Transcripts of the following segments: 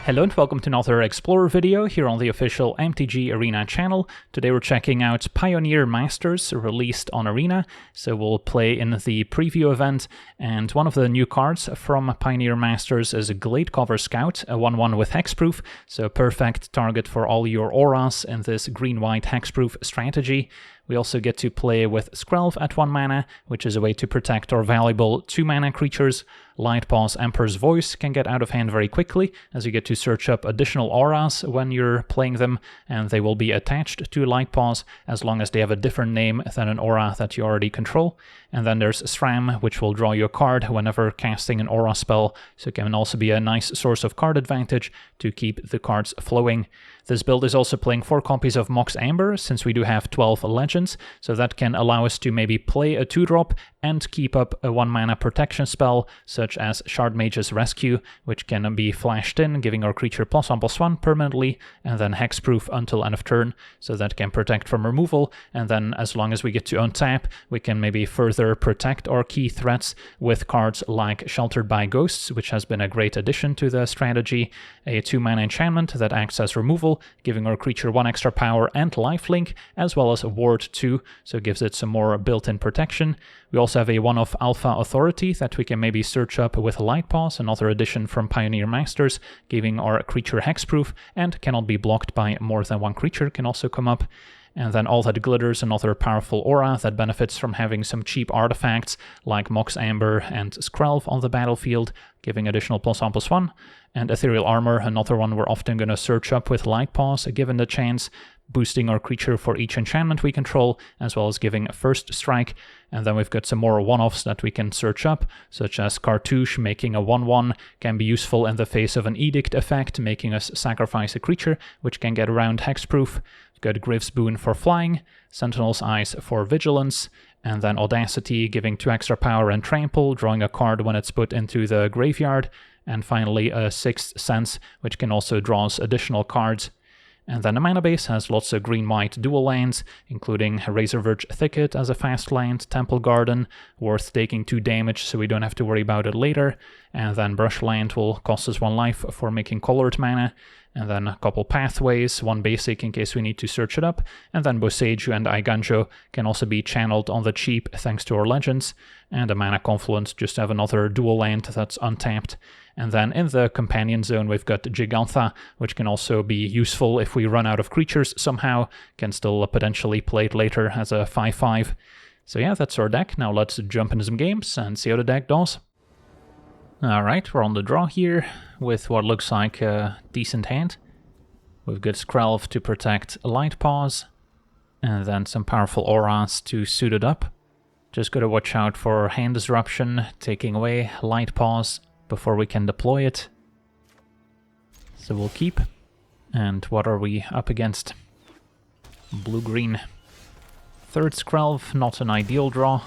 Hello and welcome to another Explorer video here on the official MTG Arena channel. Today we're checking out Pioneer Masters released on Arena. So we'll play in the preview event, and one of the new cards from Pioneer Masters is a Gladecover Scout, a 1/1 with hexproof, so a perfect target for all your auras in this green-white hexproof strategy. We also get to play with Skrelv at 1 mana, which is a way to protect our valuable 2-mana creatures. Lightpaw's Emperor's Voice can get out of hand very quickly, as you get to search up additional auras when you're playing them, and they will be attached to Lightpaws as long as they have a different name than an aura that you already control. And then there's Sram, which will draw you a card whenever casting an aura spell, so it can also be a nice source of card advantage to keep the cards flowing. This build is also playing 4 copies of Mox Amber, since we do have 12 legends, so that can allow us to maybe play a 2-drop and keep up a 1-mana protection spell, such as Shard Mage's Rescue, which can be flashed in, giving our creature +1/+1 permanently, and then hexproof until end of turn, so that can protect from removal, and then as long as we get to untap, we can maybe further protect our key threats with cards like Sheltered by Ghosts, which has been a great addition to the strategy, a 2-mana enchantment that acts as removal, giving our creature 1 extra power and lifelink, as well as a ward 2, so it gives it some more built-in protection. We also have a 1-off Alpha Authority that we can maybe search up with Lightpaws, another addition from Pioneer Masters, giving our creature hexproof and cannot be blocked by more than 1 creature can also come up. And then All That Glitters, another powerful aura that benefits from having some cheap artifacts like Mox Amber and Skrelv on the battlefield, giving additional +1/+1. And Ethereal Armor, another one we're often going to search up with Lightpaws given the chance, boosting our creature for each enchantment we control, as well as giving a first strike. And then we've got some more one-offs that we can search up, such as Cartouche, making a 1/1, can be useful in the face of an Edict effect, making us sacrifice a creature, which can get around hexproof. We've got Griff's Boon for flying, Sentinel's Eyes for vigilance, and then Audacity, giving 2 extra power and trample, drawing a card when it's put into the graveyard, and finally a Sixth Sense, which can also draw us additional cards. And then the mana base has lots of green-white dual lands, including Razorverge Thicket as a fast land, Temple Garden, worth taking 2 damage so we don't have to worry about it later, and then Brushland will cost us 1 life for making colored mana, and then a couple pathways, 1 basic in case we need to search it up, and then Boseiju and Aiganjo can also be channeled on the cheap thanks to our legends, and a Mana Confluence just to have another dual land that's untapped. And then in the companion zone we've got Gigantha, which can also be useful if we run out of creatures somehow, can still potentially play it later as a 5/5. So yeah, that's our deck. Now let's jump into some games and see how the deck does. Alright, we're on the draw here with what looks like a decent hand. We've got Skrelv to protect Lightpaws, and then some powerful auras to suit it up. Just gotta watch out for hand disruption, taking away Lightpaws before we can deploy it. So we'll keep. And what are we up against? Blue-green. 3rd Skrelv, not an ideal draw.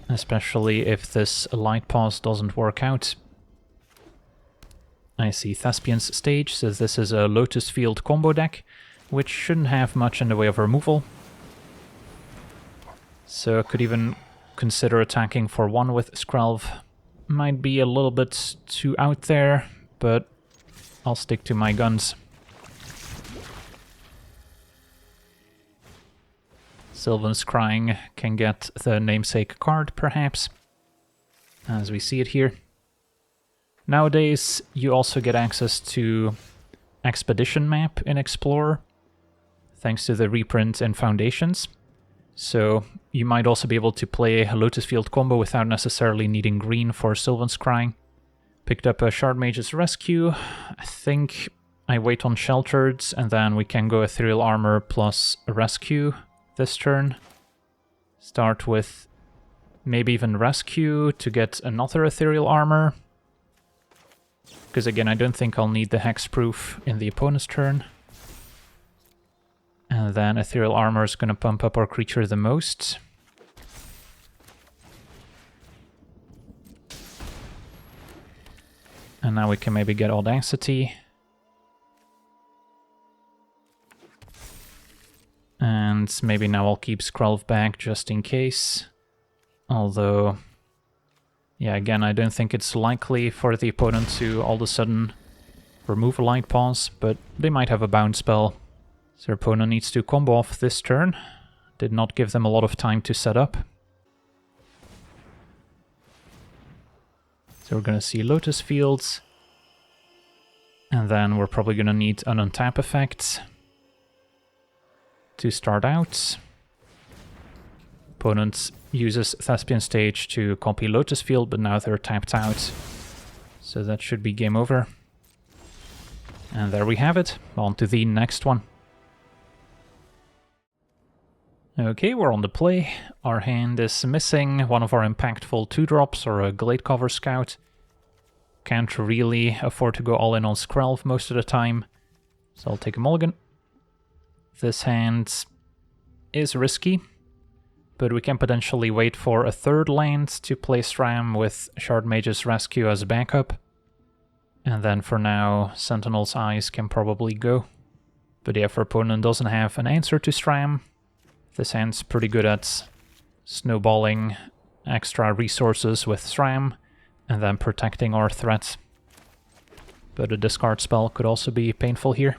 Especially if this Lightpaws doesn't work out. I see Thespian's Stage says this is a Lotus Field combo deck, which shouldn't have much in the way of removal. So I could even consider attacking for 1 with Skrelv. Might be a little bit too out there, but I'll stick to my guns. Sylvan's Crying can get the namesake card, perhaps, as we see it here. Nowadays, you also get access to Expedition Map in Explorer, thanks to the reprint in Foundations. So you might also be able to play a Lotus Field combo without necessarily needing green for Sylvan's Crying. Picked up a Shard Mage's Rescue. I think I wait on Sheltered, and then we can go Ethereal Armor plus a Rescue this turn. Start with maybe even Rescue to get another Ethereal Armor. Because again, I don't think I'll need the Hexproof in the opponent's turn. And then Ethereal Armor is going to pump up our creature the most. And now we can maybe get Audacity. And maybe now I'll keep Skrelv back just in case. Although, Yeah, again, I don't think it's likely for the opponent to all of a sudden remove a light pause, but they might have a bounce spell. So their opponent needs to combo off this turn. Did not give them a lot of time to set up. So we're going to see Lotus Fields. And then we're probably going to need an untap effect to start out. Opponent uses Thespian Stage to copy Lotus Field, but now they're tapped out. So that should be game over. And there we have it. On to the next one. Okay, we're on the play. Our hand is missing one of our impactful 2-drops or a Gladecover Scout. Can't really afford to go all in on Skrelv most of the time, so I'll take a mulligan. This hand is risky, but we can potentially wait for a 3rd land to play SRAM with Shard Mage's Rescue as a backup. And then for now, Sentinel's Eyes can probably go. But yeah, if our opponent doesn't have an answer to SRAM, this hand's pretty good at snowballing extra resources with SRAM and then protecting our threat. But a discard spell could also be painful here.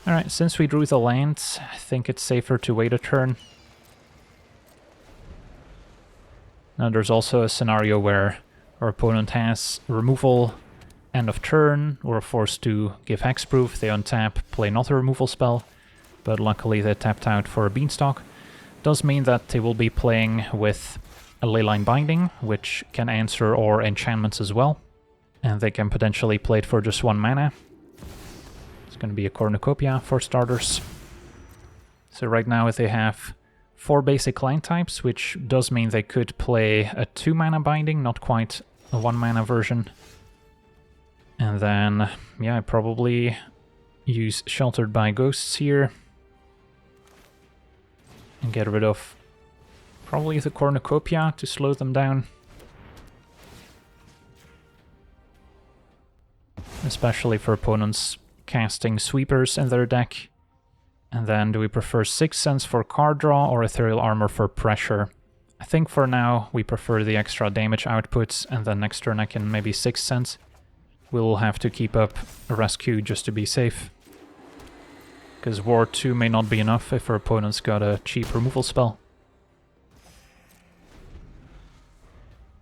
Alright, since we drew the land, I think it's safer to wait a turn. Now there's also a scenario where our opponent has removal end of turn, we're forced to give hexproof, they untap, play another removal spell, but luckily they tapped out for a Beanstalk. Does mean that they will be playing with a Leyline Binding, which can answer our enchantments as well, and they can potentially play it for just 1 mana. It's going to be a Cornucopia for starters. So right now they have 4 basic land types, which does mean they could play a 2 mana Binding, not quite a 1 mana version. And then, yeah, I probably use Sheltered by Ghosts here. And get rid of probably the Cornucopia to slow them down. Especially for opponents casting sweepers in their deck. And then do we prefer Sixth Sense for card draw or Ethereal Armor for pressure? I think for now we prefer the extra damage outputs, and then next turn I can maybe Sixth Sense. We'll have to keep up a Rescue just to be safe. Because War 2 may not be enough if our opponent's got a cheap removal spell.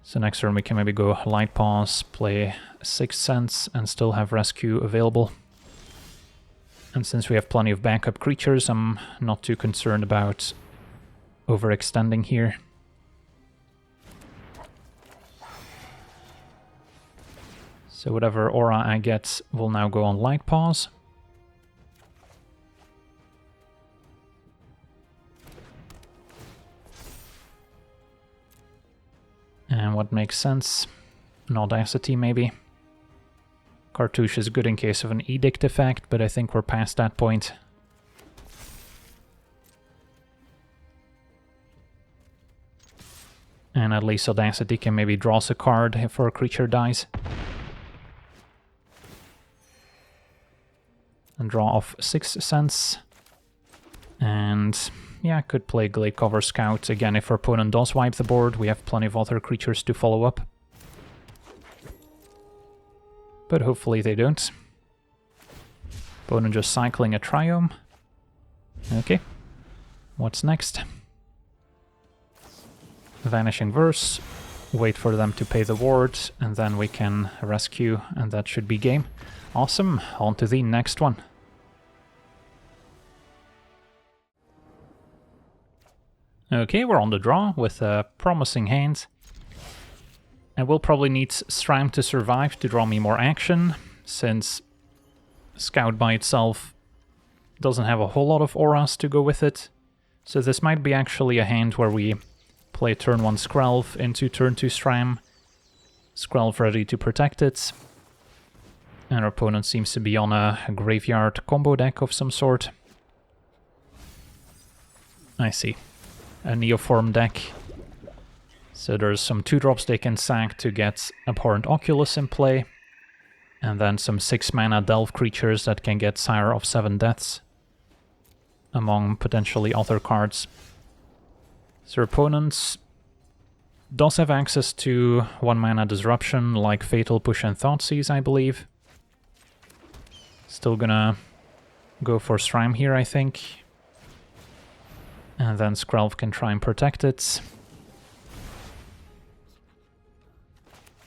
So next turn we can maybe go Light Pause, play Sixth Sense, and still have Rescue available. And since we have plenty of backup creatures, I'm not too concerned about overextending here. So whatever aura I get will now go on Light Pause. And what makes sense? An Audacity, maybe. Cartouche is good in case of an Edict effect, but I think we're past that point. And at least Audacity can maybe draw us a card if our creature dies. And draw off Sixth Sense. And yeah, could play Gladecover Scout. Again, if our opponent does wipe the board, we have plenty of other creatures to follow up. But hopefully they don't. Opponent just cycling a Triome. Okay. What's next? Vanishing Verse. Wait for them to pay the ward, and then we can rescue, and that should be game. Awesome. On to the next one. Okay, we're on the draw with a promising hand. And we'll probably need SRAM to survive to draw me more action, since Scout by itself doesn't have a whole lot of auras to go with it. So this might be actually a hand where we play turn 1 Skrelv into turn 2 SRAM. Skrelv ready to protect it. And our opponent seems to be on a graveyard combo deck of some sort. I see. A Neoform deck. So there's some 2-drops they can sack to get Abhorrent Oculus in play. And then some 6-mana Delve creatures that can get Sire of 7 Deaths. Among potentially other cards. So opponents does have access to 1 mana disruption like Fatal Push and Thoughtseize, I believe. Still gonna go for Sram here, I think. And then Skrelv can try and protect it.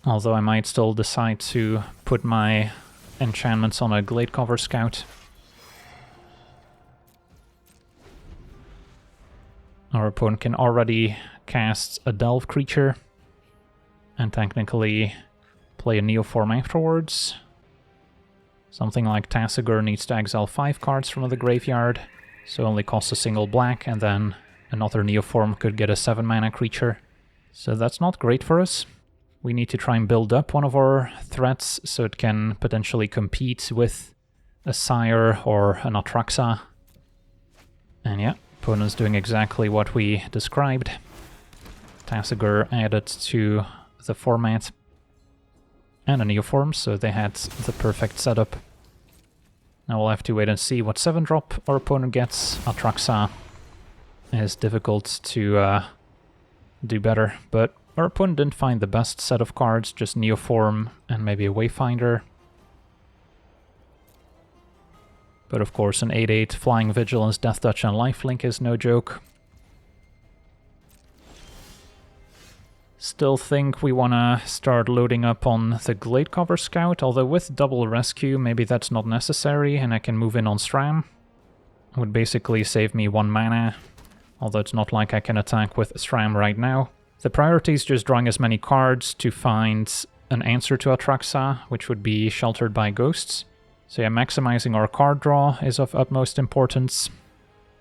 Although I might still decide to put my enchantments on a Gladecover Scout. Our opponent can already cast a Delve creature and technically play a Neoform afterwards. Something like Tasigur needs to exile 5 cards from the graveyard, so only costs a single black, and then another Neoform could get a 7 mana creature. So that's not great for us. We need to try and build up one of our threats so it can potentially compete with a Sire or an Atraxa. And yeah, opponent's doing exactly what we described. Tasigur added to the format. And a Neoform, so they had the perfect setup. Now we'll have to wait and see what 7-drop our opponent gets. Atraxa is difficult to do better, but our opponent didn't find the best set of cards, just Neoform and maybe a Wayfinder. But of course an 8/8 Flying Vigilance, Death Touch and Lifelink is no joke. Still think we want to start loading up on the Gladecover Scout, although with double rescue maybe that's not necessary and I can move in on Stram. It would basically save me 1 mana, although it's not like I can attack with Stram right now. The priority is just drawing as many cards to find an answer to Atraxa, which would be Sheltered by Ghosts. So yeah, maximizing our card draw is of utmost importance.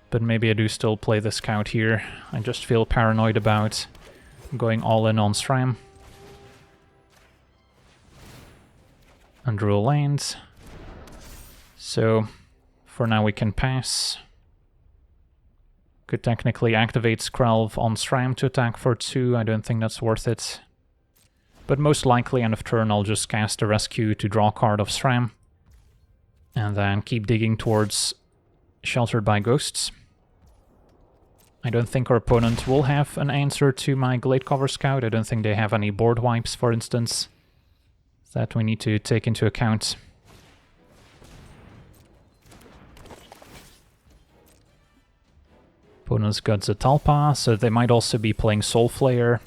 But maybe I do still play the Scout here. I just feel paranoid about going all in on Stram. And draw lands. So for now we can pass. Could technically activate Skrelv on Stram to attack for 2, I don't think that's worth it. But most likely end of turn I'll just cast a rescue to draw a card of Stram. And then keep digging towards Sheltered by Ghosts. I don't think our opponent will have an answer to my Gladecover Scout. I don't think they have any board wipes, for instance, that we need to take into account. Opponent's got Zetalpa, so they might also be playing Soulflayer,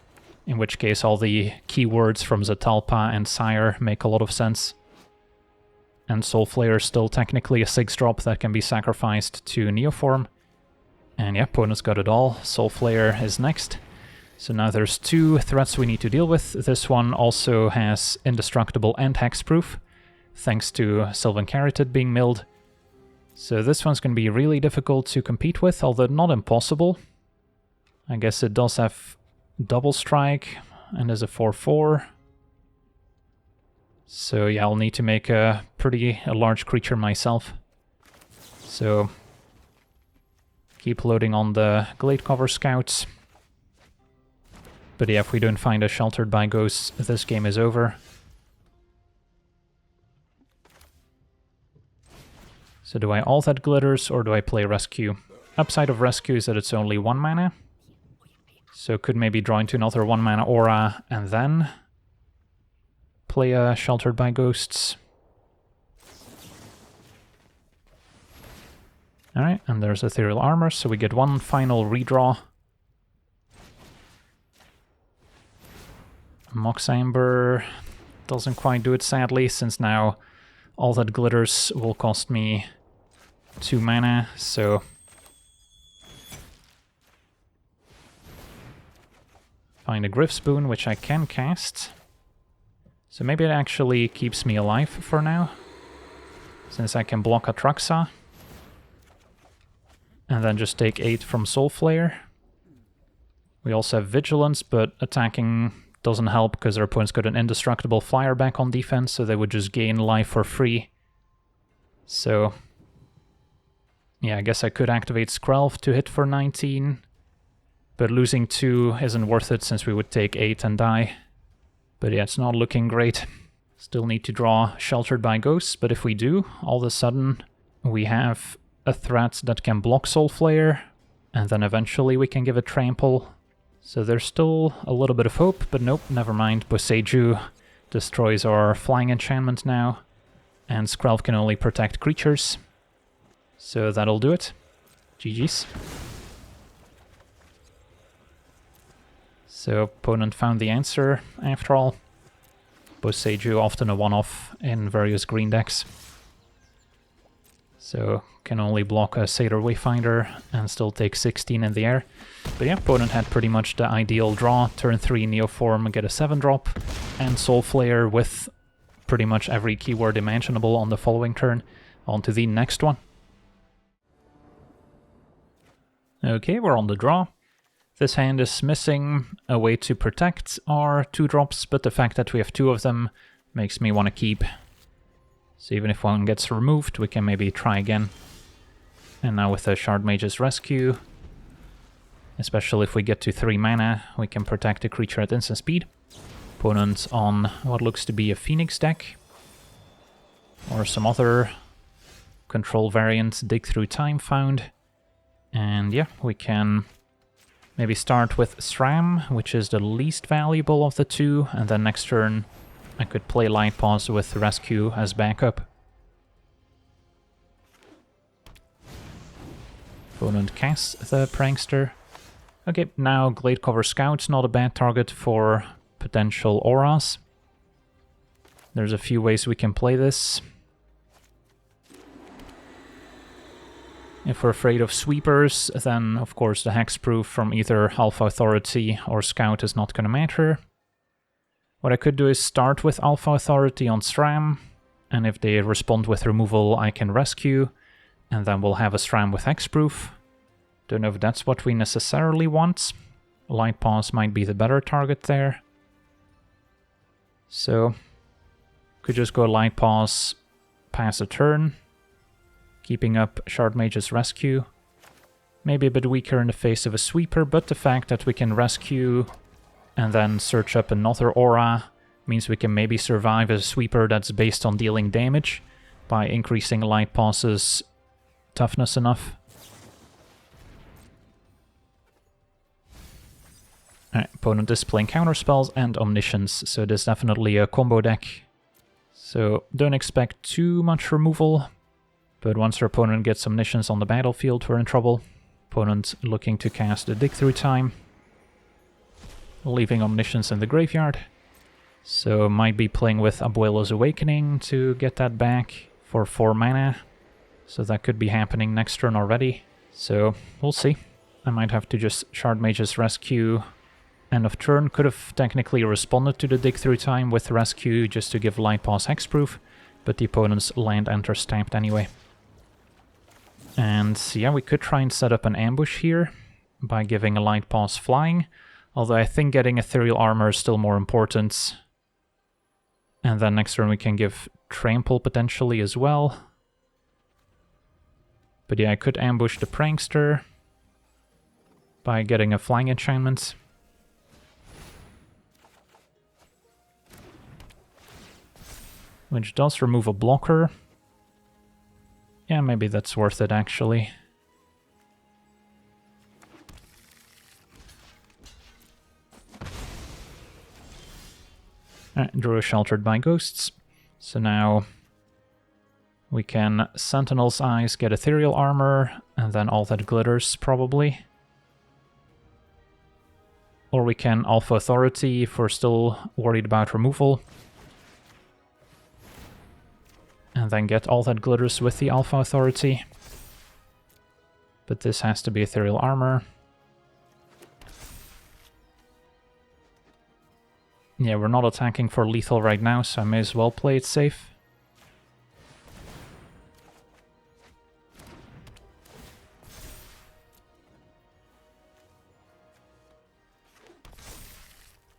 in which case all the keywords from Zetalpa and Sire make a lot of sense. And Soulflayer is still technically a 6-drop that can be sacrificed to Neoform. And yeah, opponent's got it all. Soulflayer is next. So now there's 2 threats we need to deal with. This one also has Indestructible and Hexproof, thanks to Sylvan Caryatid being milled. So this one's going to be really difficult to compete with, although not impossible. I guess it does have double strike and is a 4/4. So yeah, I'll need to make a large creature myself. So keep loading on the Gladecover Scouts. But yeah, if we don't find a Sheltered by Ghosts, this game is over. So do I alt that Glitters or do I play Rescue? Upside of Rescue is that it's only 1 mana. So could maybe draw into another 1 mana aura and then play a Sheltered by Ghosts. Alright, and there's Ethereal Armor, so we get 1 final redraw. Mox Amber doesn't quite do it, sadly, since now all that Glitters will cost me 2 mana, so find a Griff Spoon, which I can cast. So maybe it actually keeps me alive for now, since I can block Atraxa. And then just take 8 from Soulflayer. We also have Vigilance, but attacking doesn't help because our opponent's got an Indestructible Flyer back on defense, so they would just gain life for free. So yeah, I guess I could activate Skrelv to hit for 19, but losing 2 isn't worth it since we would take 8 and die. But yeah, it's not looking great. Still need to draw Sheltered by Ghosts, but if we do, all of a sudden we have a threat that can block Soulflayer, and then eventually we can give it Trample. So there's still a little bit of hope, but nope, never mind. Boseiju destroys our flying enchantment now, and Skrelv can only protect creatures. So that'll do it. GG's. So opponent found the answer after all. Boseiju often a one-off in various green decks. So can only block a Satyr Wayfinder and still take 16 in the air. But yeah, opponent had pretty much the ideal draw. Turn 3 Neoform, get a 7-drop, and Soul Flayer with pretty much every keyword imaginable on the following turn. On to the next one. Okay, we're on the draw. This hand is missing a way to protect our 2-drops, but the fact that we have 2 of them makes me want to keep. So even if one gets removed, we can maybe try again. And now with the Shard Mage's Rescue, especially if we get to 3 mana, we can protect the creature at instant speed. Opponent on what looks to be a Phoenix deck, or some other control variant, Dig Through Time found. And yeah, we can maybe start with SRAM, which is the least valuable of the 2, and then next turn I could play Light Paws with Rescue as backup. Opponent casts the Prankster. Okay, now Gladecover Scout's not a bad target for potential auras. There's a few ways we can play this. If we're afraid of sweepers, then of course the hexproof from either Alpha Authority or Scout is not going to matter. What I could do is start with Alpha Authority on SRAM, and if they respond with removal I can rescue, and then we'll have a SRAM with hexproof. Don't know if that's what we necessarily want. Light Paws might be the better target there. So, could just go Light Paws, pass a turn, keeping up Shard Mage's Rescue. Maybe a bit weaker in the face of a sweeper, but the fact that we can rescue and then search up another aura means we can maybe survive a sweeper that's based on dealing damage by increasing Light Paws' toughness enough. Alright, opponent is playing counterspells and Omniscience, so this is definitely a combo deck. So don't expect too much removal, but once our opponent gets Omniscience on the battlefield, we're in trouble. Opponent looking to cast a Dig Through Time, leaving Omniscience in the graveyard. So might be playing with Abuelo's Awakening to get that back for 4 mana. So that could be happening next turn already. So we'll see. I might have to just Shard Mage's Rescue end of turn. Could have technically responded to the Dig Through Time with Rescue just to give Light Paws hexproof, but the opponent's land enters tapped anyway. And yeah, we could try and set up an ambush here by giving a Light Paws flying, although I think getting Ethereal Armor is still more important. And then next turn we can give Trample potentially as well. But yeah, I could ambush the Prankster by getting a flying enchantment. Which does remove a blocker. Yeah, maybe that's worth it actually. Alright, Drew is sheltered by ghosts. So now we can Sentinel's Eyes, get Ethereal Armor, and then all that glitters probably. Or we can Alpha Authority if we're still worried about removal. And then get all that glitters with the Alpha Authority. But this has to be Ethereal Armor. Yeah, we're not attacking for lethal right now, so I may as well play it safe.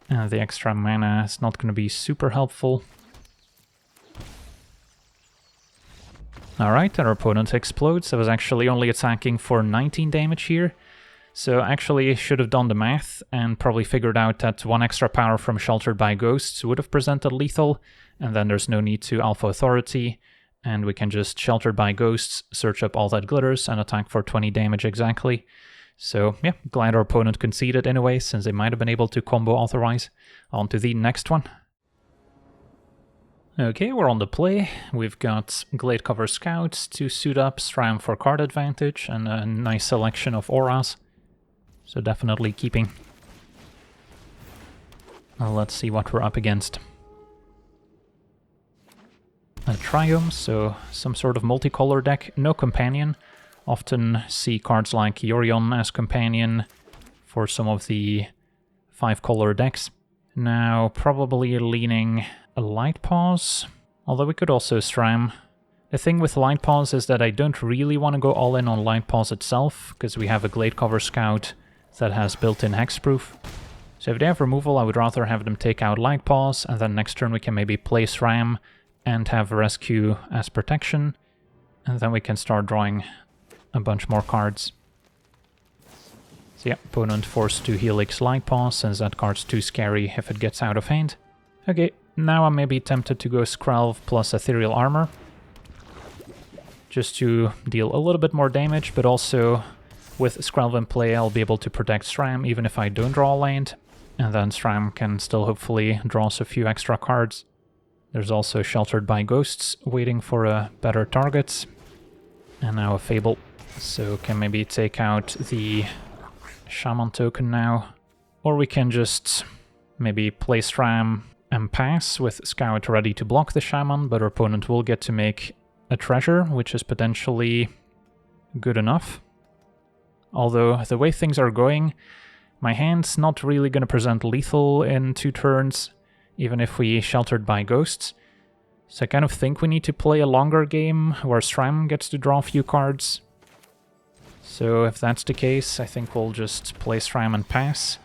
And the extra mana is not going to be super helpful. Alright, our opponent explodes. I was actually only attacking for 19 damage here. So actually should have done the math and probably figured out that 1 extra power from Sheltered by Ghosts would have presented lethal, and then there's no need to Alpha Authority, and we can just Sheltered by Ghosts, search up all that glitters, and attack for 20 damage exactly. So yeah, glad our opponent conceded anyway, since they might have been able to combo authorize. On to the next one. Okay, we're on the play. We've got Gladecover Scouts to suit up, SRAM for card advantage, and a nice selection of auras. So definitely keeping. Let's see what we're up against. A Triumph, so some sort of multicolor deck, no companion. Often see cards like Yorion as companion for some of the 5-color decks. Now, probably leaning a Light Pause, although we could also SRAM. The thing with Light Pause is that I don't really want to go all in on Light Pause itself, because we have a Gladecover Scout that has built-in hexproof. So if they have removal, I would rather have them take out Light Pause, and then next turn we can maybe play SRAM and have Rescue as protection, and then we can start drawing a bunch more cards. So yeah, opponent forced to Helix Light Pause, since that card's too scary if it gets out of hand. Okay, now I'm maybe tempted to go Skrelv plus Ethereal Armor, just to deal a little bit more damage, but also with Skrelv in play I'll be able to protect SRAM even if I don't draw a land, and then SRAM can still hopefully draw us a few extra cards. There's also Sheltered by Ghosts waiting for a better target, and now a Fable, so can maybe take out the Shaman token now, or we can just maybe play SRAM and pass with Scout ready to block the Shaman, but our opponent will get to make a treasure, which is potentially good enough. Although, the way things are going, my hand's not really going to present lethal in 2 turns, even if we Sheltered by Ghosts. So I kind of think we need to play a longer game, where SRAM gets to draw a few cards. So if that's the case, I think we'll just play SRAM and pass.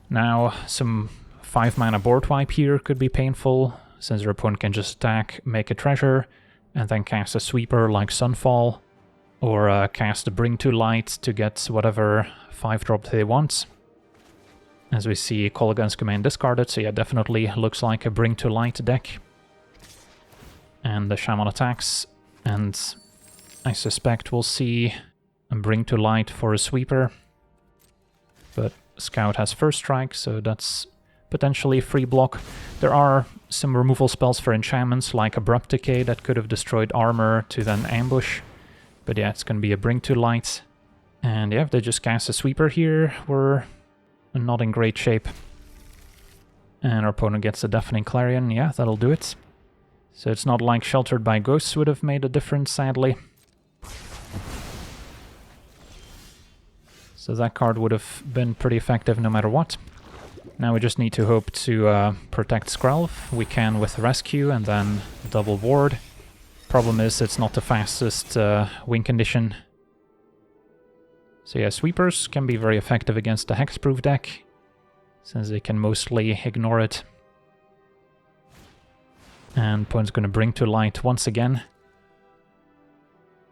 Now, some 5-mana board wipe here could be painful, since your opponent can just attack, make a treasure, and then cast a sweeper like Sunfall, or cast a Bring to Light to get whatever 5-drop they want. As we see, Call Against Command discarded, so yeah, definitely looks like a Bring to Light deck. And the Shaman attacks, and I suspect we'll see a Bring to Light for a sweeper. But Scout has first strike, so that's potentially free block. There are some removal spells for enchantments, like Abrupt Decay, that could have destroyed armor to then ambush. But yeah, it's going to be a Bring to Light. And yeah, if they just cast a sweeper here, we're not in great shape. And our opponent gets a Deafening Clarion, yeah, that'll do it. So it's not like Sheltered by Ghosts would have made a difference, sadly. So that card would have been pretty effective no matter what. Now we just need to hope to protect Skrelv. We can with Rescue and then double ward. Problem is it's not the fastest win condition. So yeah, sweepers can be very effective against the hexproof deck, since they can mostly ignore it. And opponent's going to Bring to Light once again.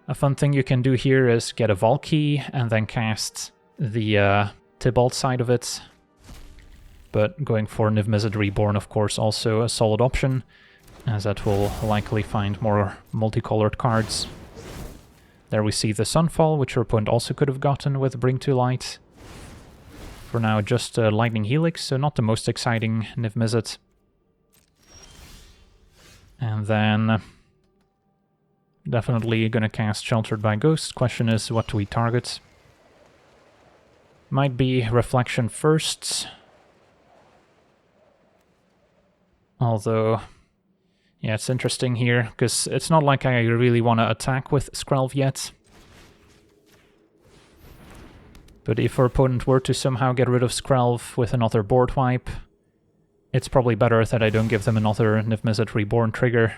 A fun thing you can do here is get a Valky and then cast the Tybalt side of it. But going for Niv-Mizzet Reborn, of course, also a solid option, as that will likely find more multicolored cards. There we see the Sunfall, which your opponent also could have gotten with Bring to Light. For now, just Lightning Helix, so not the most exciting Niv-Mizzet. And then definitely gonna cast Sheltered by Ghosts. Question is, what do we target? Might be Reflection first. Although, yeah, it's interesting here, because it's not like I really want to attack with Skrelv yet. But if our opponent were to somehow get rid of Skrelv with another board wipe, it's probably better that I don't give them another Niv-Mizzet Reborn trigger.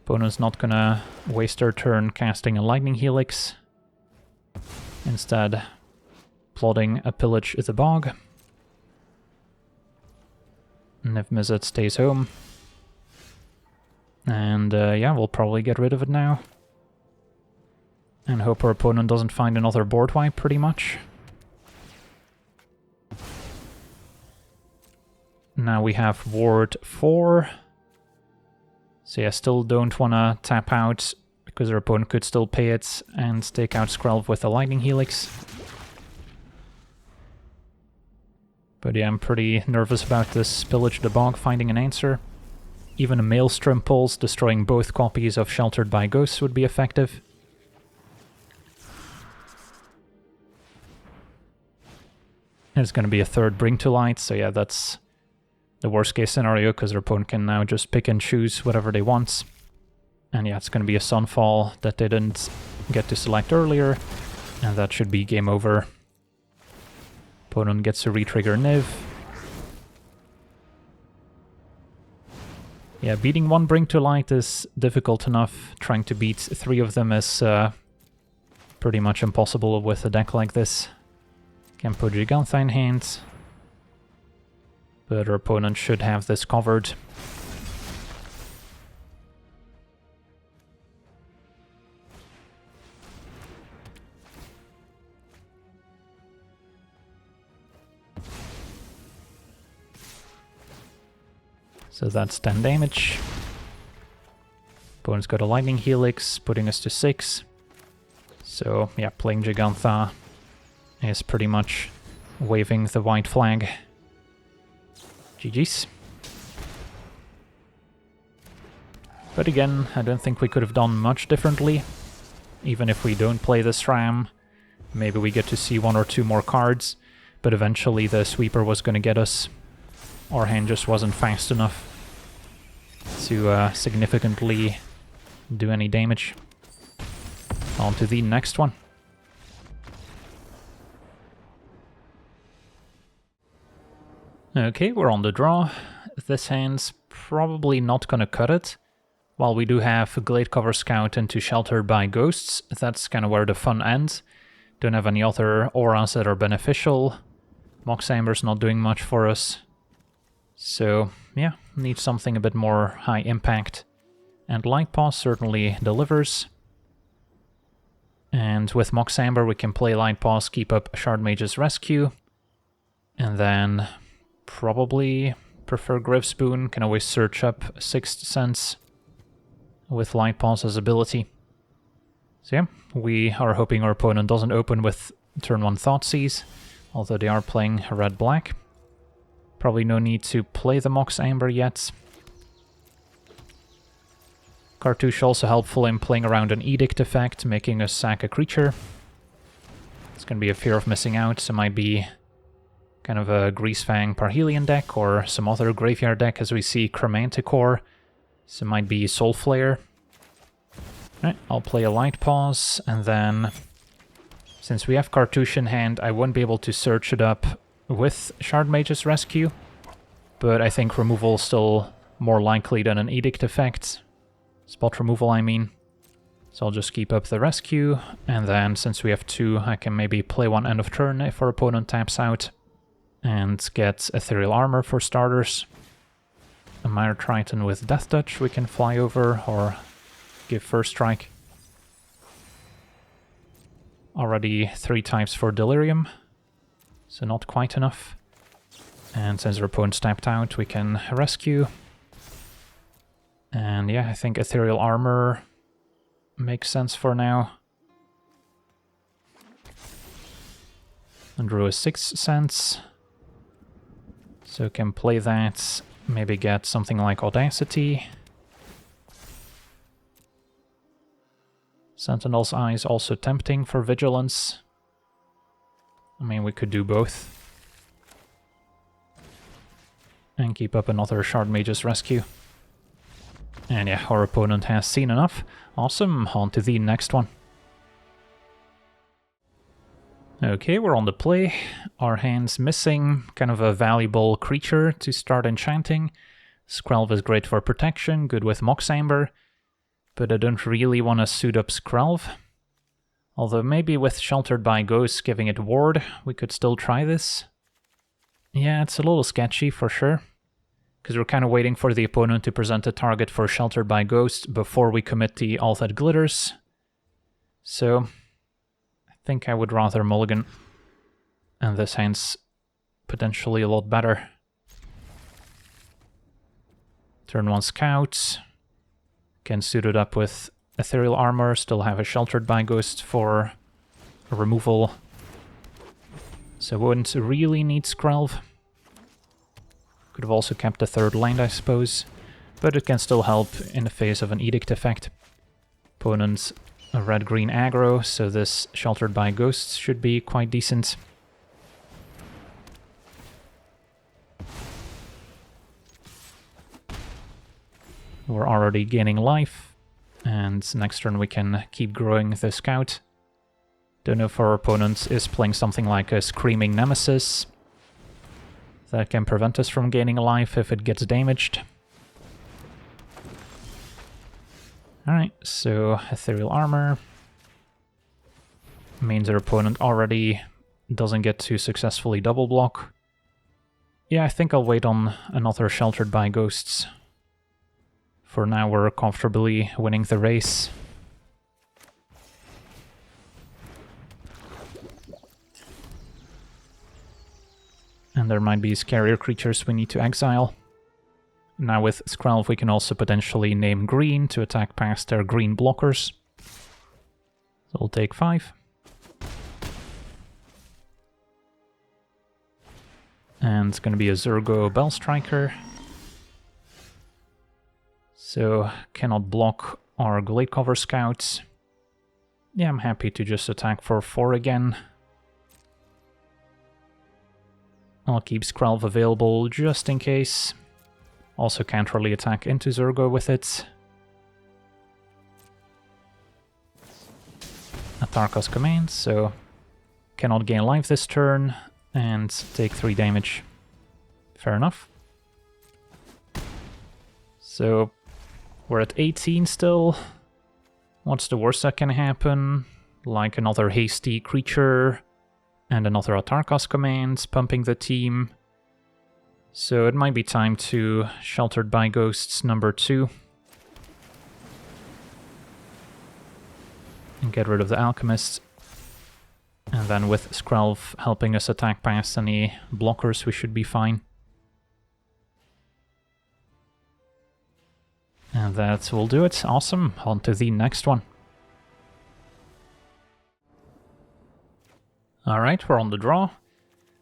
Opponent's not gonna waste their turn casting a Lightning Helix. Instead, plotting a Pillage the Bog. Niv-Mizzet stays home. And yeah, we'll probably get rid of it now. And hope our opponent doesn't find another board wipe, pretty much. Now we have Ward 4. So yeah, still don't want to tap out, because our opponent could still pay it and take out Skrelv with a Lightning Helix. But yeah, I'm pretty nervous about this Pillage the Bog finding an answer. Even a Maelstrom Pulse destroying both copies of Sheltered by Ghosts would be effective. There's going to be a third Bring to Light, so yeah, that's the worst case scenario, because their opponent can now just pick and choose whatever they want. And yeah, it's going to be a Sunfall that they didn't get to select earlier, and that should be game over. Opponent gets to retrigger Niv. Yeah, beating one Bring to Light is difficult enough. Trying to beat 3 of them is pretty much impossible with a deck like this. Can put Gigantha in hand, but our opponent should have this covered. So that's 10 damage. Opponent's got a Lightning Helix, putting us to 6. So yeah, playing Gigantha is pretty much waving the white flag. GG's. But again, I don't think we could have done much differently. Even if we don't play this Ram, maybe we get to see 1 or 2 more cards, but eventually the Sweeper was going to get us. Our hand just wasn't fast enough to significantly do any damage. On to the next one. Okay, we're on the draw. This hand's probably not gonna cut it. While we do have Gladecover Scout into Sheltered by Ghosts, that's kind of where the fun ends. Don't have any other auras that are beneficial. Mox Amber's not doing much for us. So yeah, need something a bit more high impact. And Light Paw certainly delivers. And with Mox Amber we can play Light Paws, keep up Shard Mage's Rescue. And then probably prefer Griff's Boon, can always search up Sixth Sense with Light Paws as ability. So yeah, we are hoping our opponent doesn't open with turn 1 Thoughtseize, although they are playing red-black. Probably no need to play the Mox Amber yet. Cartouche also helpful in playing around an Edict effect, making us sack a creature. It's going to be a fear of missing out, so it might be kind of a Greasefang Parhelion deck, or some other graveyard deck as we see Chromanticore. So it might be Soulflare. Alright, I'll play a Light Paws, and then since we have Cartouche in hand, I won't be able to search it up with Shard Mage's Rescue, but I think removal is still more likely than an Edict effect. Spot removal, I mean. So I'll just keep up the Rescue, and then since we have 2, I can maybe play 1 end of turn if our opponent taps out, and get Ethereal Armor for starters. A Mire Triton with Death Touch we can fly over, or give First Strike. Already 3 types for Delirium, so not quite enough. And since our opponent's tapped out, we can Rescue. And yeah, I think Ethereal Armor makes sense for now. And drew a Sixth Sense. So can play that, maybe get something like Audacity. Sentinel's Eye is also tempting for Vigilance. I mean, we could do both. And keep up another Shard Mage's Rescue. And yeah, our opponent has seen enough. Awesome, on to the next one. Okay, we're on the play. Our hand's missing kind of a valuable creature to start enchanting. Skrelv is great for protection, good with Mox Amber. But I don't really want to suit up Skrelv. Although maybe with Sheltered by Ghosts giving it ward, we could still try this. Yeah, it's a little sketchy for sure. Because we're kind of waiting for the opponent to present a target for Sheltered by Ghosts before we commit the All That Glitters. So I think I would rather mulligan. And this hand's potentially a lot better. Turn 1 Scout. Can suit it up with Ethereal Armor, still have a Sheltered by Ghost for removal. So wouldn't really need Skrelv. Could have also kept the third land, I suppose. But it can still help in the face of an Edict effect. Opponent's a red-green aggro, so this Sheltered by Ghosts should be quite decent. We're already gaining life, and next turn we can keep growing the Scout. Don't know if our opponent is playing something like a Screaming Nemesis. That can prevent us from gaining life if it gets damaged. Alright, so Ethereal Armor means our opponent already doesn't get to successfully double block. Yeah, I think I'll wait on another Sheltered by Ghosts. For now we're comfortably winning the race. And there might be scarier creatures we need to exile. Now with Skrelv we can also potentially name green to attack past their green blockers. So we'll take 5. And it's going to be a Zurgo Bellstriker. So cannot block our Gladecover Scouts. Yeah, I'm happy to just attack for 4 again. I'll keep Skrelv available just in case. Also can't really attack into Zurgo with it. A Tarkos Command, so cannot gain life this turn and take 3 damage. Fair enough. So we're at 18 still. What's the worst that can happen? Like another hasty creature and another Atarkos Command pumping the team. So it might be time to Sheltered by Ghosts number 2. And get rid of the Alchemist. And then with Skrelv helping us attack past any blockers, we should be fine. And that will do it. Awesome. On to the next one. Alright, we're on the draw.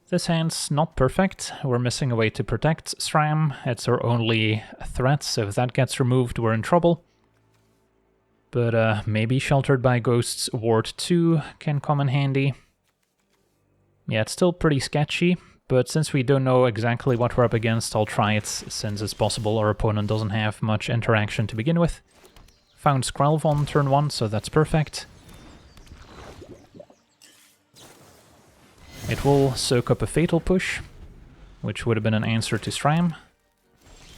This hand's not perfect. We're missing a way to protect SRAM. It's our only threat, so if that gets removed, we're in trouble. But maybe Sheltered by Ghosts Ward 2 can come in handy. Yeah, it's still pretty sketchy, but since we don't know exactly what we're up against, I'll try it, since it's possible our opponent doesn't have much interaction to begin with. Found Skrelv on turn 1, so that's perfect. It will soak up a Fatal Push, which would have been an answer to SRAM.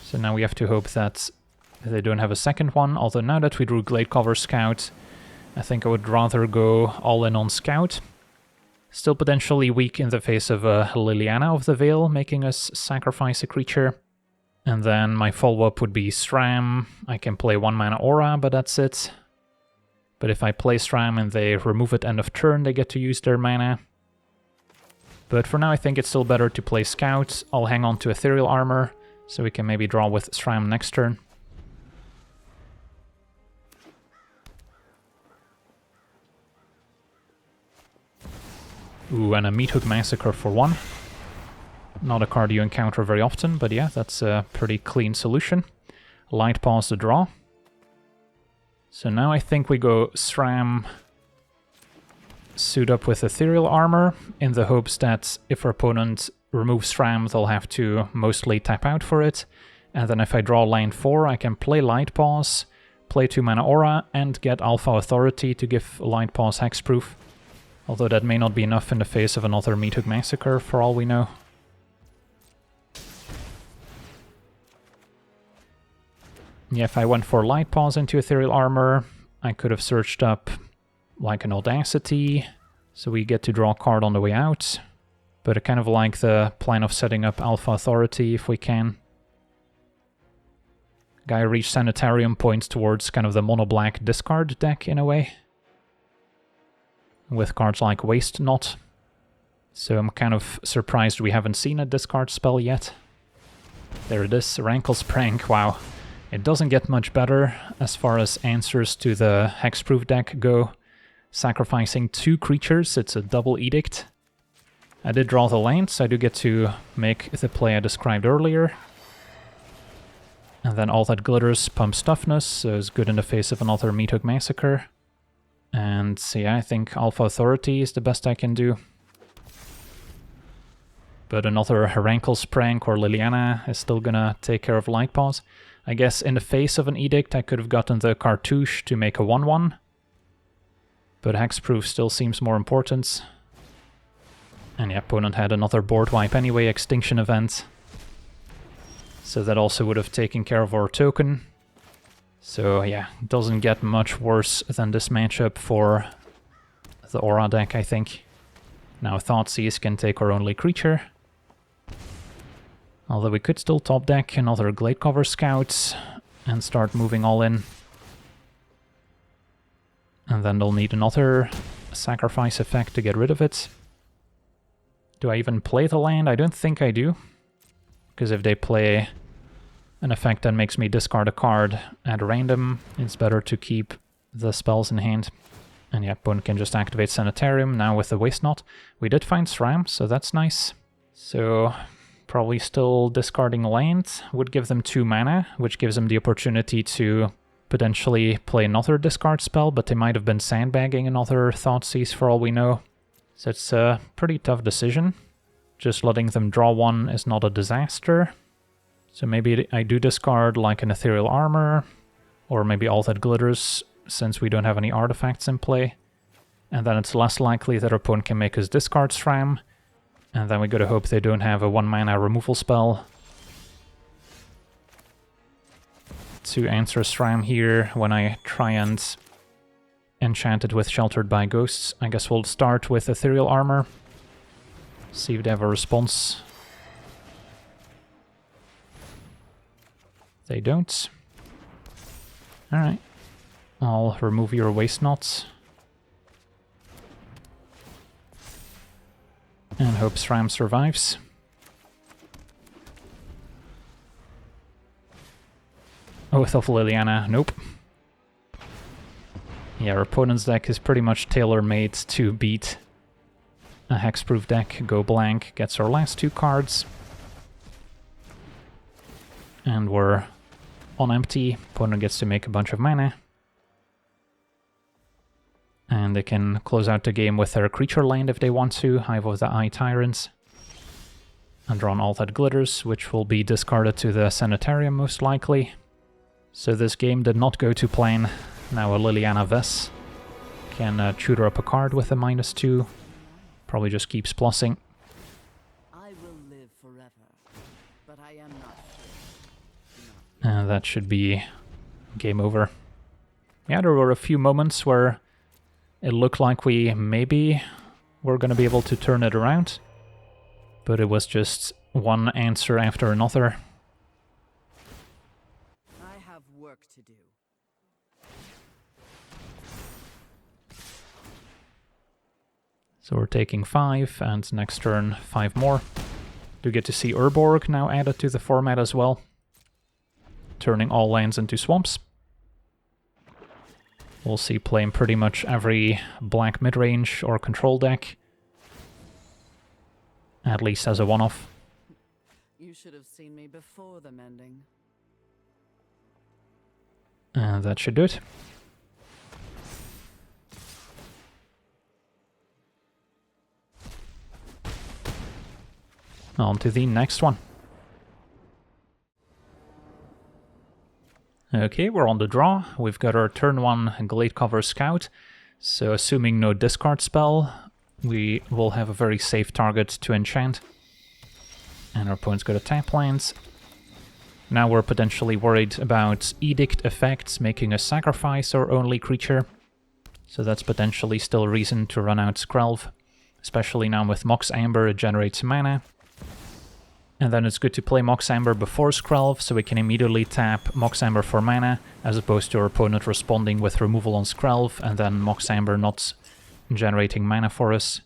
So now we have to hope that they don't have a second one, although now that we drew Gladecover Scout, I think I would rather go all in on Scout. Still potentially weak in the face of Liliana of the Veil, making us sacrifice a creature. And then my follow-up would be SRAM. I can play 1 mana Aura, but that's it. But if I play SRAM and they remove it end of turn, they get to use their mana. But for now I think it's still better to play Scout. I'll hang on to Ethereal Armor, so we can maybe draw with SRAM next turn. Ooh, and a Meathook Massacre for 1. Not a card you encounter very often, but yeah, that's a pretty clean solution. Light pause the draw. So now I think we go SRAM, suit up with Ethereal Armor, in the hopes that if our opponent removes SRAM, they'll have to mostly tap out for it. And then if I draw land 4, I can play Light Pause, play 2 mana Aura, and get Alpha Authority to give Light Pause hexproof. Although that may not be enough in the face of another Meathook Massacre, for all we know. Yeah, if I went for Light Pause into Ethereal Armor, I could have searched up like an Audacity, so we get to draw a card on the way out. But I kind of like the plan of setting up Alpha Authority if we can. Guy Reach Sanitarium points towards kind of the mono-black discard deck in a way, with cards like Waste Not. So I'm kind of surprised we haven't seen a discard spell yet. There it is, Rankle's Prank, wow. It doesn't get much better as far as answers to the hexproof deck go. Sacrificing 2 creatures, it's a double edict. I did draw the land, so I do get to make the play I described earlier. And then all that glitters pumps toughness, so it's good in the face of another Meathook Massacre. And so yeah, I think Alpha Authority is the best I can do. But another Rankle's Prank or Liliana is still gonna take care of Lightpaws. I guess in the face of an Edict I could have gotten the Cartouche to make a 1-1. But Hexproof still seems more important. And the opponent had another board wipe anyway, Extinction Event. So that also would have taken care of our token. So yeah, doesn't get much worse than this matchup for the Aura deck, I think. Now Thoughtseize can take our only creature. Although we could still top deck another Gladecover Scouts and start moving all in. And then they'll need another sacrifice effect to get rid of it. Do I even play the land? I don't think I do. Because if they play an effect that makes me discard a card at random, it's better to keep the spells in hand. And yeah, opponent can just activate Sanitarium. Now with the Waste Knot, we did find SRAM, so that's nice. So probably still discarding land would give them 2 mana, which gives them the opportunity to potentially play another discard spell, but they might have been sandbagging another Thoughtseize for all we know. So it's a pretty tough decision. Just letting them draw 1 is not a disaster. So maybe I do discard like an Ethereal Armor, or maybe all that glitters, since we don't have any artifacts in play. And then it's less likely that our opponent can make us discard SRAM. And then we gotta hope they don't have a 1-mana removal spell to answer SRAM here when I try and enchant it with Sheltered by Ghosts. I guess we'll start with Ethereal Armor. See if they have a response. They don't. Alright. I'll remove your Waste Knots. And hope SRAM survives. Oath of Liliana, nope. Yeah, our opponent's deck is pretty much tailor-made to beat a hexproof deck. Go blank, gets our last 2 cards. And we're on empty. Opponent gets to make a bunch of mana. And they can close out the game with their creature land if they want to, Hive of the Eye Tyrants. And draw on all that glitters, which will be discarded to the Sanitarium most likely. So this game did not go to plan. Now a Liliana Vess can tutor up a card with a -2. Probably just keeps plussing. I will live forever, but I am not free. And that should be game over. Yeah, there were a few moments where it looked like we maybe were going to be able to turn it around, but it was just one answer after another. I have work to do. So we're taking 5, and next turn 5 more. Do get to see Urborg now added to the format as well, turning all lands into swamps. We'll see play in pretty much every black midrange or control deck, at least as a one-off. You should have seen me before the mending. And that should do it. On to the next one. Okay, we're on the draw. We've got our turn 1 Gladecover Scout, so assuming no discard spell, we will have a very safe target to enchant. And our opponent's got a tap lands. Now we're potentially worried about Edict effects, making us sacrifice our only creature. So that's potentially still a reason to run out Skrelv. Especially now with Mox Amber, it generates mana. And then it's good to play Mox Amber before Skrelv, so we can immediately tap Mox Amber for mana, as opposed to our opponent responding with removal on Skrelv, and then Mox Amber not generating mana for us.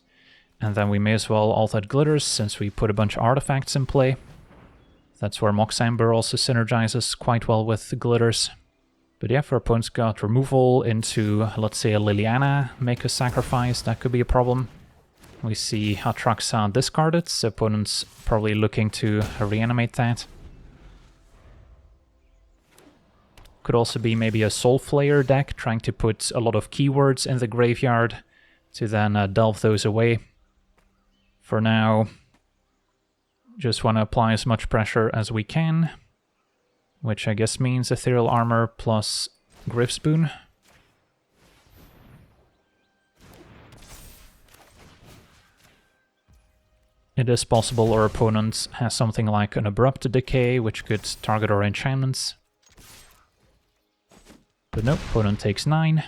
And then we may as well all that glitters, since we put a bunch of artifacts in play. That's where Mox Amber also synergizes quite well with Glitters. But yeah, if our opponent's got removal into, let's say, a Liliana, make a sacrifice, that could be a problem. We see Atraxa discarded, so opponent's probably looking to reanimate that. Could also be maybe a Soul Flayer deck, trying to put a lot of keywords in the graveyard to then delve those away. For now, just want to apply as much pressure as we can, which I guess means Ethereal Armor plus Griff's Boon. It is possible our opponent has something like an Abrupt Decay, which could target our enchantments. But nope, opponent takes 9.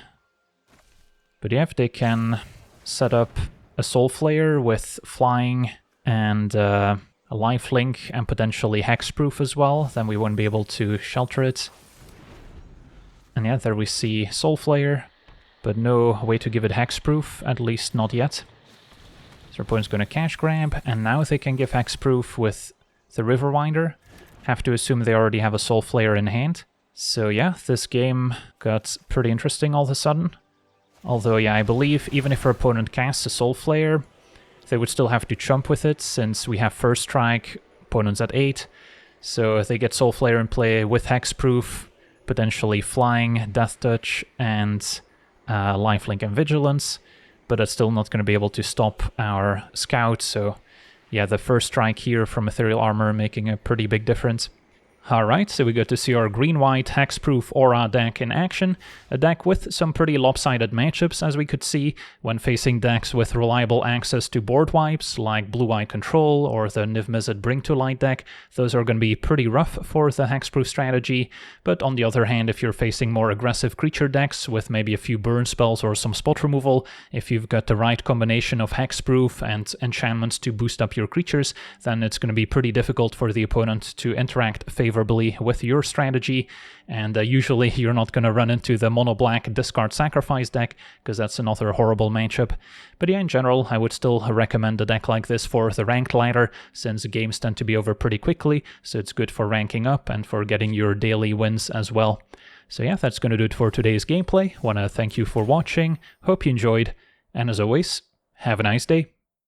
But yeah, if they can set up a Soul Flayer with flying and a lifelink and potentially hexproof as well, then we won't be able to shelter it. And yeah, there we see Soul Flayer, but no way to give it hexproof, at least not yet. So our opponent's going to cash grab, and now they can give hexproof with the Riverwinder. Have to assume they already have a Soul Flayer in hand. So yeah, this game got pretty interesting all of a sudden. Although yeah, I believe even if our opponent casts a Soul Flayer, they would still have to chump with it, since we have first strike, opponent's at 8. So if they get Soul Flayer in play with hexproof, potentially flying, death touch, and lifelink and vigilance, but that's still not going to be able to stop our scout. So yeah, the first strike here from Ethereal Armor making a pretty big difference. Alright, so we got to see our green-white hexproof aura deck in action, a deck with some pretty lopsided matchups as we could see when facing decks with reliable access to board wipes like blue-white control or the Niv Mizzet Bring to Light deck. Those are going to be pretty rough for the hexproof strategy, but on the other hand, if you're facing more aggressive creature decks with maybe a few burn spells or some spot removal, if you've got the right combination of hexproof and enchantments to boost up your creatures, then it's going to be pretty difficult for the opponent to interact favorably with your strategy, and usually you're not going to run into the mono-black discard sacrifice deck, because that's another horrible matchup. But yeah, in general, I would still recommend a deck like this for the ranked ladder, since games tend to be over pretty quickly, so it's good for ranking up and for getting your daily wins as well. So yeah, that's going to do it for today's gameplay. Want to thank you for watching, hope you enjoyed, and as always, have a nice day.